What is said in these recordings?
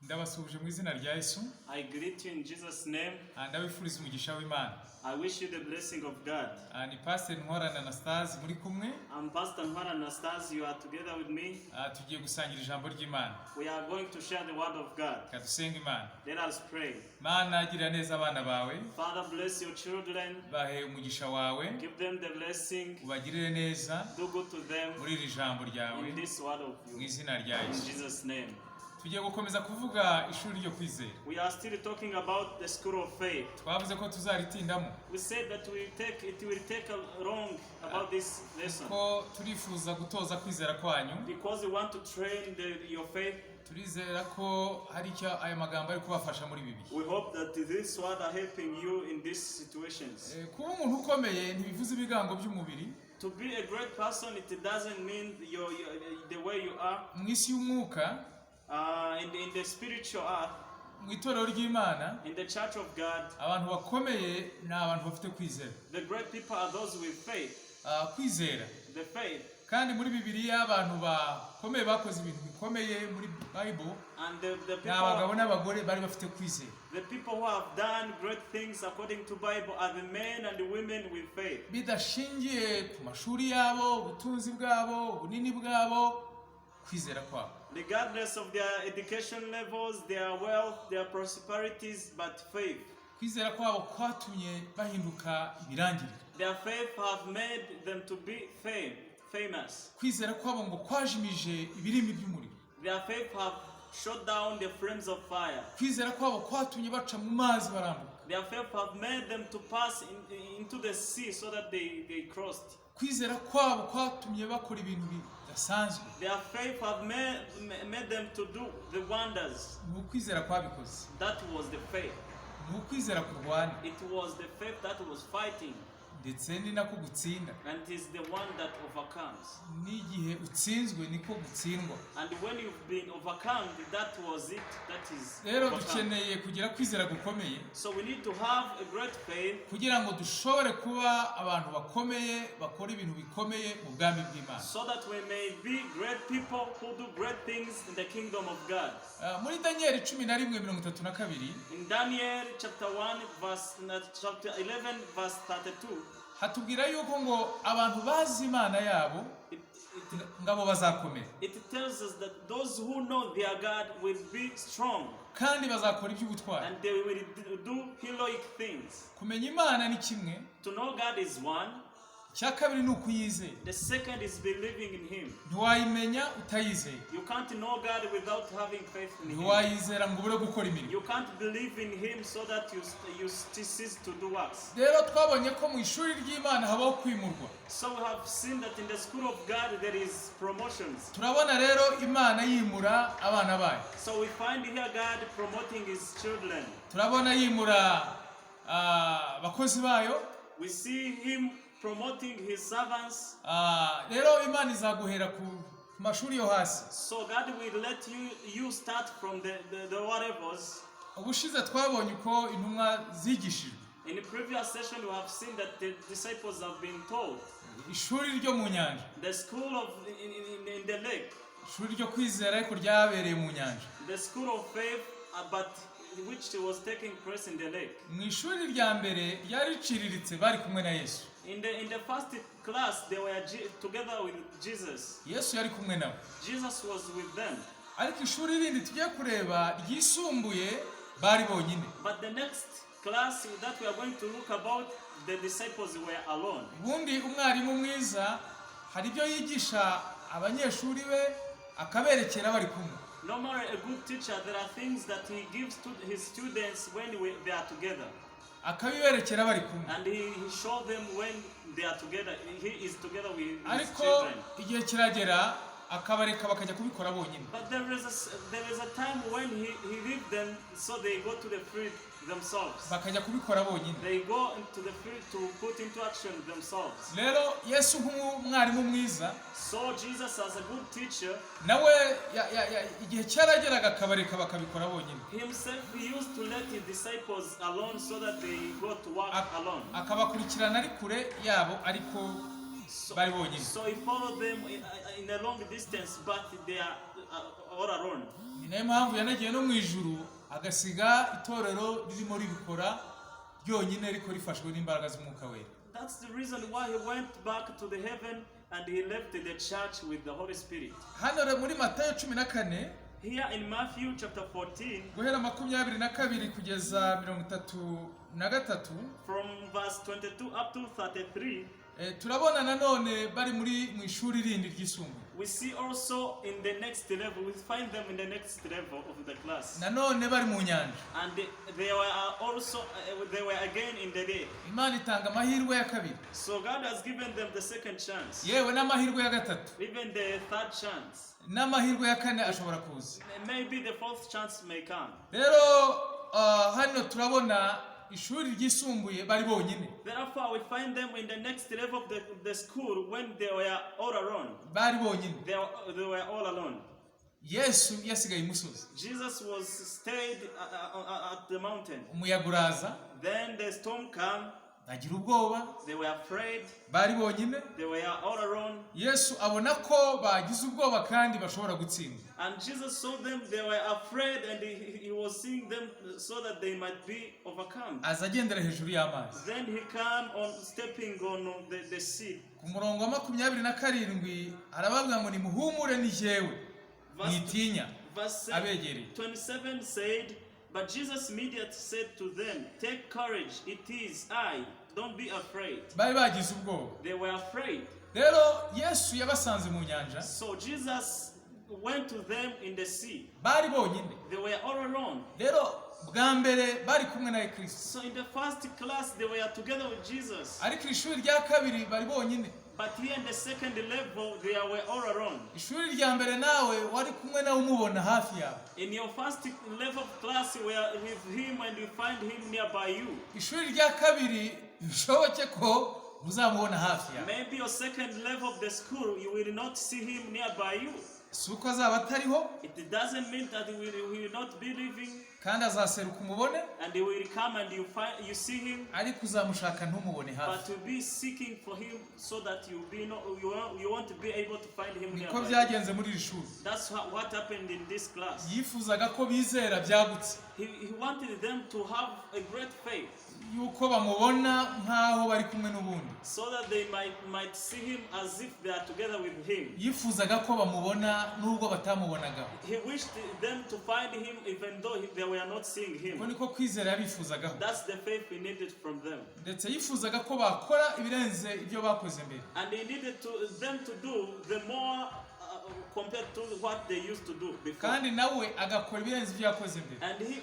Ndabasubije mu izina rya Yesu. I greet you in Jesus' name. Ndabifuriza umugisha w'Imana. I wish you the blessing of God. Ni Pr Ntwarane Anastase muri kumwe. I'm Pr Ntwarane Anastase. You are together with me. Tugiye gusangira ijambo ry'Imana. We are going to share the word of God. Kadusenga Imana. Let us pray. Mana agira neza abana bawe. Father, bless your children. Bahe umugisha wawe. Give them the blessing. Ubagirire neza. Do good to them. Muri iri jambo ryawe. In this word of you. Mu izina rya Yesu. In Jesus' name. Tugiye gukomeza kuvuga ishuri ryo kwizera. We are still talking about the school of faith. Twavuze ko tuzaritindamo. We said that it will take long about this lesson. Ko turifuza gutoza kwizera kwanyu. Because we want to train your faith. Turizera ko hari icyo aya magambo ari kubafasha muri bibi. We hope that this word are helping you in these situations. Kuba umuntu ukomeye ntibivuze ibigango by'umubiri. To be a great person, it doesn't mean the way you are. Mu isi y'umwuka, in the spiritual earth, mu itorero ry'Imana, in the church of God, abantu bakomeye ni abantu bafite kwizera. The great people are those with faith. Kwizera. The faith. Kandi muri Bibiliya abantu bakomeye bakoze ibintu bikomeye muri Bible. And the people. N'abagabo n'abagore bari bafite kwizera. The people who have done great things according to Bible are the men and the women with faith. Bidashingiye ku mashuri yabo, ubutunzi bwabo, ubunini bwabo, kwizera kwabo. Regardless of their education levels, their wealth, their prosperities, but faith. Kwizera kwabo kwatumye bahinduka ibirangirire. Their faith have made them to be famous. Kwizera kwabo ngo kwajimije ibirimi by'umuriro. Their faith have shot down the flames of fire. Kwizera kwabo kwatumye baca mu mazi barambuka. Their faith have made them to pass into the sea so that they crossed. Kwizera kwabo kwatumye bakora ibintu bidasanzwe. Their faith have made them to do the wonders. Ni ukwizera kwabikoze. That was the faith. Ni ukwizera kurwana. It was the faith that was fighting. Ndetse ni nako gutsinda. And it is the one that overcomes. N'igihe utsinzwe niko gutsindwa. And when you've been overcome, that was it. That is. Rero dukeneye kugira kwizera gukomeye. So we need to have a great faith. Kugira ngo dushobore kuba abantu bakomeye bakora ibintu bikomeye mu bwami bw'Imana. So that we may be great people who do great things in the kingdom of God. Muri Daniel 11:32. In Daniel chapter 11 verse 32. Hatubwira yuko ngo abantu bazi Imana yabo ngabo bazakomera. It tells us that those who know their God will be strong. Kandi bazakora iby'ubutwari. And they will do heroic things. Kumenya Imana ni kimwe. To know God is one. Cyakabiri ni ukuyizera. The second is believing in Him. Ntiwayimenya utayizeye. You can't know God without having faith in Him. Ntiwayizera ngo ubure gukora imirimo. You can't believe in Him so that you cease to do works. Rero twabonye ko mu ishuri ry'Imana habaho kwimurwa. So we have seen that in the school of God there is promotions. Turabona rero Imana yimura abana bayo. So we find here God promoting His children. Turabona yimura abakozi bayo. We see Him promoting His servants. Rero Imana izaguhera ku mashuri yo hasi. So God will let you start from the lower levels. Ubushize twabonye uko intumwa zigishijwe. In the previous session we have seen that the disciples have been told. Ishuri ryo mu nyanja. The school of in the lake. Ishuri ryo kwizera ariko ryabereye mu nyanja. The school of faith but which was taking place in the lake. Mu ishuri rya mbere ryari riciriritse bari kumwe na Yesu. In the first class they were together with Jesus. Yesu yari kumwe nabo. Jesus was with them. Ariko ishuri rindi tugiye kureba ryisumbuye bari bonyine. But the next class that we are going to look about, the disciples were alone. Ubundi umwarimu mwiza hari ibyo yigisha abanyeshuri be akaberekera bari kumwe. Normally a good teacher, there are things that he gives to his students when they are together. Akabiberekera bari kumwe. And he shows them when they are together. He is together with his ariko children. Igihe kiragera akabareka bakajya kubikora bonyine. But there is a time when he leaves them so they go to the field themselves. Bakajya kubikora bonyine. They go into the field to put into action themselves. Rero Yesu nk'umwarimu mwiza. So Jesus as a good teacher. Nawe igihe cyarageraga akabareka bakabikora bonyine. Himself he used to let his disciples alone so that they go to work alone. Akabakurikirana ari kure yabo ariko bari bonyine. So he followed them in a long distance but they are all alone. Ni impamvu yanagiye no mu ijuru agasiga itorero ririmo ribikora ryonyine ariko rifashwe n'imbaraga z'Umwuka Wera. That's the reason why he went back to the heaven and he left the church with the Holy Spirit. Hano muri Matayo 14 Here in Matthew chapter 14, guhera 22 kugeza 33 from verse 22 up to 33, turabona nanone bari mu ishuri rindi ry'isumbuye. we see also in the next level, we find them in the next level of the class. Nanone bari mu nyanja. And they were also, they were again in the day. Imana itanga amahirwe ya kabiri. So God has given them the second chance. Yewe n'amahirwe ya gatatu. Even the third chance. N'amahirwe ya kane ashobora kuza. Maybe the fourth chance may come. Rero hano turabona ishuri ryisumbuye bari bonyine. Therefore we find them in the next level of the school when they were all alone. Bari bonyine. They were all alone. Yesu yasigaye imusozi. Jesus was stayed at the mountain. Umuyaga uraza. Then the storm came. Bagira ubwoba. They were afraid. Bari bonyine. They were all alone. Yesu abona ko bagize ubwoba kandi bashobora gutsinda. And Jesus saw them, they were afraid, and he was seeing them so that they might be overcome. Azagendera hejuru y'amazi. Then he came on stepping on the sea. Ku murongo wa 27 arababwira ngo nimuhumure ni jewe. Nitinya. Verse abegereye. 27 said, but Jesus immediately said to them, take courage, it is I, don't be afraid. Bari bagize ubwoba. They were afraid. Rero Yesu yabasanze mu nyanja. So Jesus went to them in the sea. Bari bonyine. They were all alone. Rero bwa mbere bari kumwe na Kristo. So in the first class they were together with Jesus. Ariko ishuri rya kabiri bari bonyine. But here in the second level they were all alone. Ishuri rya mbere nawe wari kumwe na umubona hafi yawe. In your first level of class you were with him and you find him nearby you. Ishuri rya kabiri bishoboke ko uzamubona hafi yawe. Maybe your second level of the school you will not see him nearby you. Suko azaba atariho. It doesn't mean that he will not be living. Kandi azaseruka umubone. And he will come and you see him. Ariko uzamushaka ntumubone hafi. But to be seeking for him so that you want to be able to find him nearby. Niko byagenze muri iri shuri. That's what happened in this class. Yifuzaga ko bizera byagutse. He wanted them to have a great faith. Yuko bamubona nkaho bari kumwe n'ubundi. So that they might see him as if they are together with him. Yifuzaga ko bamubona nubwo batamubonaga. He wished them to find him even though they were not seeing him. Ko niko kwizera yabifuzagaho. That's the faith he needed from them. Ndetse yifuzaga ko bakora ibirenze ibyo bakoze mbere. And he needed them to do the more compared to what they used to do before. Kandi nawe agakora ibirenze ibyo yakoze mbere. And he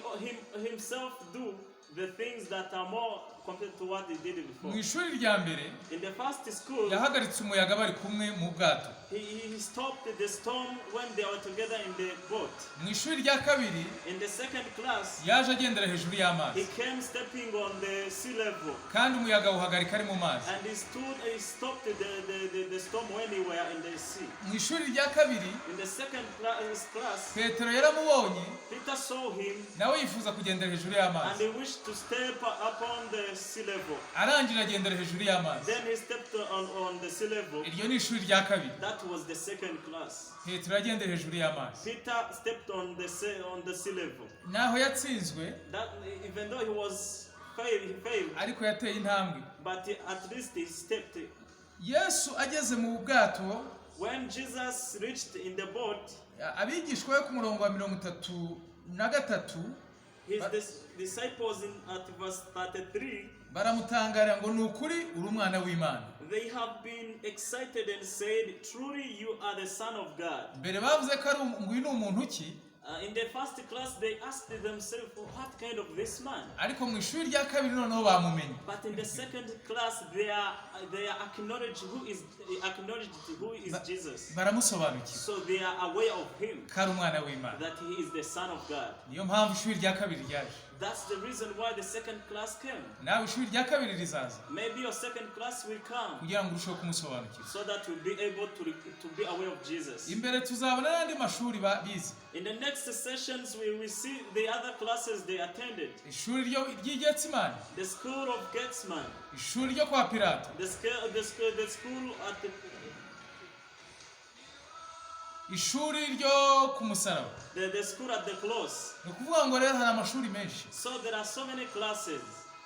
himself do the things that are more compared to what he did before. Mu ishuri rya mbere In the first school, yahagaritse umuyaga bari kumwe mu bwato. he stopped the storm when they were together in the boat. Mu ishuri rya kabiri In the second class, yaje agendera hejuru he y'amazi. came stepping on the sea level. Kandi umuyaga uhagarika ari mu mazi. And he stopped the storm when they were in the sea. Mu ishuri rya kabiri In the second class, Petero yaramubonye Peter saw him nawe yifuza kugendera hejuru and y'amazi. he wished to step upon the sea level. Arangije agendera hejuru y'amazi. Then he stepped on the sea level. Iryo ni ishuri rya kabiri. That was the second class. Petero agendera hejuru y'amazi. Peter stepped on the sea level. Naho yatsinzwe That even though he failed, ariko yateye intambwe. but at least he stepped. Yesu ageze mu bwato, When Jesus reached in the boat, abigishwa be ku murongo wa 33 his disciples at verse 33, baramutangarira ngo nukuri uri umwana w'Imana. they have been excited and said, truly you are the Son of God. Mbere bavuze ko ari uyu ni umuntu ki? In the first class, they asked themselves, what kind of this man? Ariko mu ishuri rya kabiri noneho bamumenye. But in the second class, they are acknowledged who is Jesus. Baramusobanukiwe. So they are aware of him, Ko ari umwana w'Imana. that he is the Son of God. Niyo mpamvu ishuri rya kabiri ryaje. That's the reason why the second class came. Nawe ishuri rya kabiri rizaza Maybe your second class will come kugira ngo urusheho kumusobanukirwa. so that you'll be able to be aware of Jesus. Imbere tuzabona n'andi mashuri bize. In the next sessions, we will see the other classes they attended. Ishuri ry'Igetsimani, The school of Gethsemane, ishuri ryo kwa Pilato, the school at the ishuri ryo ku musaraba. The school at the cross. Ni ukuvuga ngo rero hari amashuri menshi. So there are so many classes.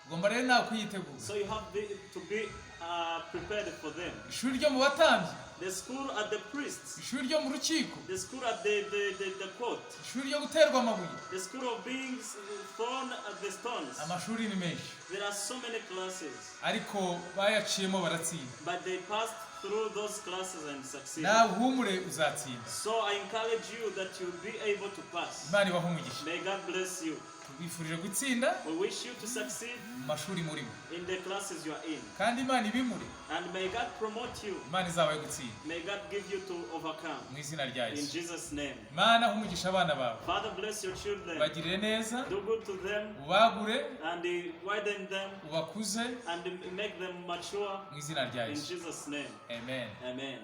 Ugomba rero nawe kuyitegura. So you have to be prepared for them. Ishuri ryo mu batambyi. The school at the priests. Ishuri ryo mu rukiko. The school at the court. Ishuri ryo guterwa amabuye. The school of being thrown at the stones. Amashuri ni menshi. There are so many classes. Ariko bayaciyemo baratsinda. But they passed through those classes and succeeded. Nawe humure uzatsinda. So I encourage you that you will be able to pass. Imana ibahe umugisha. May God bless you. Tubifurije gutsinda. We wish you to succeed mu mashuri murimo. in the classes you are in. Kandi Imana ibimure. And may God promote you. Imana izabahe gutsinda. May God give you to overcome. Mu izina rya In Yesu. Jesus' name. Imana umugisha abana bawe. Father, bless your children. Bagirire neza. Do good to them. Ubagure. And widen them. Ubakuze. And make them mature. Mu izina rya In Yesu. Jesus' name. Amen. Amen.